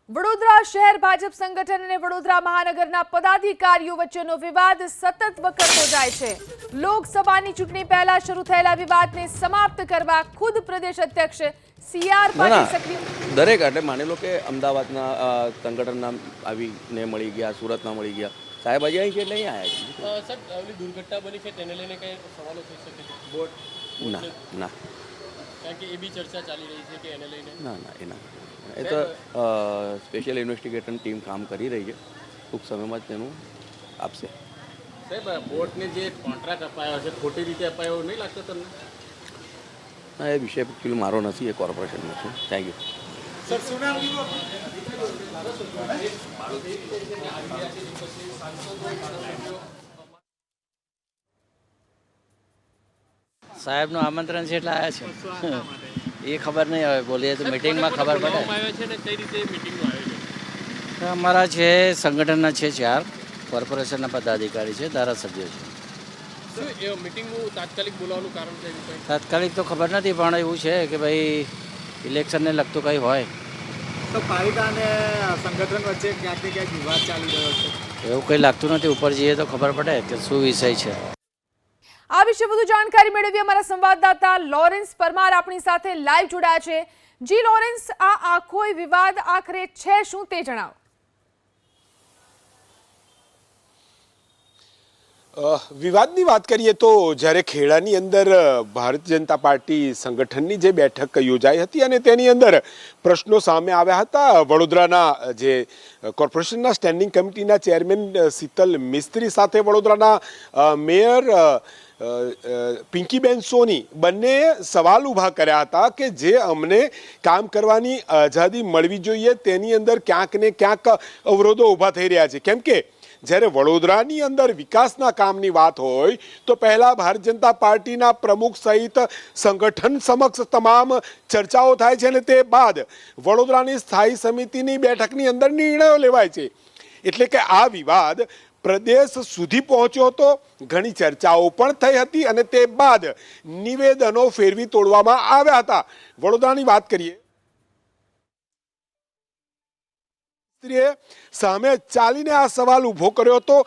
વડોદરા શહેર ભાજપ સંગઠન અને વડોદરા મહાનગરના પદાધિકારીઓ વચ્ચેનો વિવાદ સતત વકરતો જાય છે। લોકસભાની ચૂંટણી પહેલા શરૂ થયેલા વિવાદને સમાપ્ત કરવા ખુદ પ્રદેશ અધ્યક્ષ સીઆર પાટીલ સક્રિય દરેક એટલે માની લો કે અમદાવાદના સંગઠનના આવીને મળી ગયા, સુરતના મળી ગયા, સાહેબ આજે અહીં છે એટલે અહીં આવ્યા છે। સર ઓલી દુર્ઘટના બની છે તેને લઈને કઈ સવાલો થઈ શકે છે? બોટ ના ના કારણ કે એ બી ચર્ચા ચાલી રહી છે કે એને લઈને ના ના એના એ તો સ્પેશિયલ ઇન્વેસ્ટિગેશન ટીમ કામ કરી રહી છે, ટૂંક સમયમાં જ તેનું આપશે। સાહેબ બોટને જે કોન્ટ્રાક્ટ અપાયો છે ખોટી રીતે અપાયો નહીં લાગતો તમને? ના, એ વિષય એકચ્યુઅલી મારો નથી, એ કોર્પોરેશનનો છે। થેન્ક યુ સર સાહેબનું આમંત્રણ છે એટલે આવ્યા છે, એ ખબર નહીં, હવે બોલીએ તો મિટિંગમાં ખબર પડે। આવ્યો છે ને કઈ રીતે મિટિંગનું આયોજન? અમારા છે સંગઠનના છે 4 કોર્પોરેશનના પદાધિકારી છે, ધારાસભ્યો છે। શું એ મિટિંગનું તાત્કાલિક બોલાવવાનું કારણ છે? એવું કંઈ તાત્કાલિક તો ખબર નથી, પણ એવું છે કે ભાઈ ઇલેક્શનને લગતું કંઈ હોય તો પાલિકા અને સંગઠન વચ્ચે ક્યાંક ને ક્યાંક વિવાદ ચાલી રહ્યો છે, એવું કંઈ લાગતું નથી। ઉપર જઈએ તો ખબર પડે કે શું વિષય છે। આ વિશે વધુ જાણકારી મેળવી અમારા સંવાદદાતા લોરેન્સ પરમાર આપણી સાથે લાઈવ જોડાયા છે। જી લોરેન્સ, આ આખો વિવાદ આખરે છે શું તે જણાવો। વિવાદની વાત કરીએ તો જ્યારે ખેડાની અંદર ભારતીય જનતા પાર્ટી સંગઠનની જે બેઠક યોજાઈ હતી અને તેની અંદર પ્રશ્નો સામે આવ્યા હતા, વડોદરાના જે કોર્પોરેશનના સ્ટેન્ડિંગ કમિટીના ચેરમેન શીતલ મિસ્ત્રી સાથે વડોદરાના મેયર પિંકીબેન સોની બંને સવાલ ઊભા કર્યા હતા કે જે અમને કામ કરવાની આઝાદી મળવી જોઈએ તેની અંદર ક્યાંક ને ક્યાંક અવરોધો ઊભા થઈ રહ્યા છે। કેમ કે જ્યારે વડોદરાની અંદર વિકાસના કામની વાત હોય તો પહેલા ભારતીય જનતા પાર્ટીના પ્રમુખ સહિત સંગઠન સમક્ષ તમામ ચર્ચાઓ થાય છે અને તે બાદ વડોદરાની સ્થાયી સમિતિની બેઠકની અંદર નિર્ણયો લેવાય છે। એટલે કે આ વિવાદ પ્રદેશ સુધી પહોંચ્યો હતો, ઘણી ચર્ચાઓ પણ થઈ હતી અને તે બાદ નિવેદનો ફેરવી તોડવામાં આવ્યા હતા। વડોદરાની વાત કરીએ, સામે ચાલીને આ સવાલ ઊભો કર્યો હતો,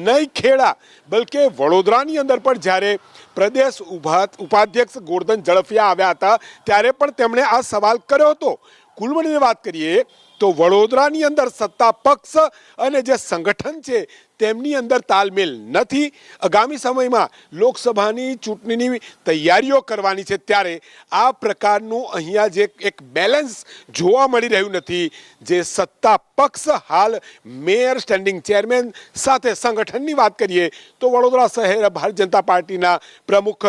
નહીં ખેડા બલકે વડોદરાની અંદર પણ જ્યારે પ્રદેશ ઉપાધ્યક્ષ ગોરધન ઝડફિયા આવ્યા હતા ત્યારે પણ તેમણે આ સવાલ કર્યો હતો। કુલ મળીને વાત કરીએ તો વડોદરાની અંદર સત્તા પક્ષ અને જે સંગઠન છે તેમની અંદર તાલમેલ નથી। આગામી સમયમાં લોકસભાની ચૂંટણીની તૈયારીઓ કરવાની છે ત્યારે આ પ્રકારનું અહીંયા જે એક બેલેન્સ જોવા મળી રહ્યું નથી। જે સત્તા પક્ષ હાલ મેયર, સ્ટેન્ડિંગ ચેરમેન સાથે સંગઠનની વાત કરીએ તો વડોદરા શહેર ભારતીય જનતા પાર્ટીના પ્રમુખ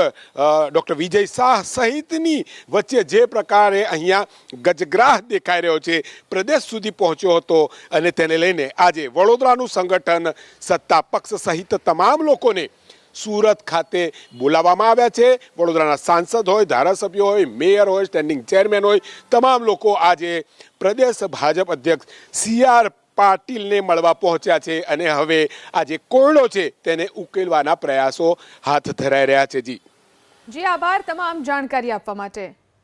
ડૉક્ટર વિજય શાહ સહિતની વચ્ચે જે પ્રકારે અહીંયા ગજગ્રાહ દેખાઈ રહ્યો છે પ્રદેશ સુધી પહોંચ્યો હતો અને તેને લઈને આજે વડોદરાનું સંગઠન સત્તા પક્ષ સહિત તમામ લોકોને સુરત ખાતે બોલાવવામાં આવ્યા છે। વડોદરાના સાંસદ હોય, ધારાસભ્યો હોય, મેયર હોય, સ્ટેન્ડિંગ ચેરમેન હોય, તમામ લોકો આજે પ્રદેશ ભાજપ અધ્યક્ષ સીઆર પાટીલને મળવા પહોંચ્યા છે અને હવે આ જે કોયડો છે તેને ઉકેલવાના પ્રયાસો હાથ ધરાઈ રહ્યા છે। જી આભાર તમામ જાણકારી આપવા માટે।